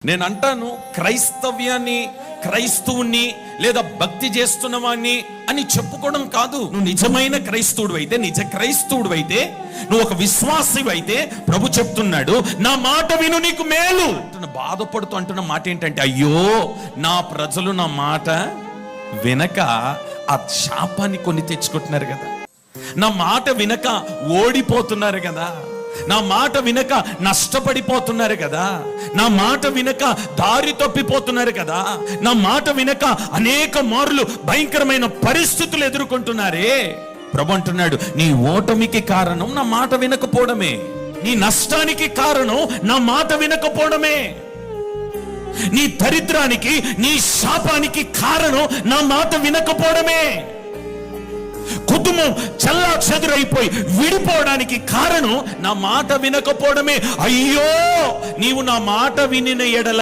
నేను అంటాను, క్రైస్తవ్యాన్ని, క్రైస్తవుని లేదా భక్తి చేస్తున్న వాడిని అని చెప్పుకోవడం కాదు. నువ్వు నిజమైన క్రైస్తవుడు అయితే, నిజ క్రైస్తవుడు అయితే, నువ్వు ఒక విశ్వాసివి అయితే ప్రభు చెప్తున్నాడు, నా మాట విను నీకు మేలు. బాధపడుతూ అంటున్న మాట ఏంటంటే, అయ్యో నా ప్రజలు నా మాట వినక ఆ శాపాన్ని కొని తెచ్చుకుంటున్నారు కదా, నా మాట వినక ఓడిపోతున్నారు కదా, నా మాట వినక నష్టపడిపోతున్నారు కదా, నా మాట వినక దారి తప్పిపోతున్నారు కదా, నా మాట వినక అనేక మార్లు భయంకరమైన పరిస్థితులు ఎదుర్కొంటున్నారే. ప్రభు అంటున్నాడు, నీ ఓటమికి కారణం నా మాట వినకపోవడమే, నీ నష్టానికి కారణం నా మాట వినకపోవడమే, నీ దరిద్రానికి, నీ శాపానికి కారణం నా మాట వినకపోవడమే, కుటుంబం చల్లా చెదురైపోయి విడిపోవడానికి కారణం నా మాట వినకపోవడమే. అయ్యో నీవు నా మాట వినిన ఎడల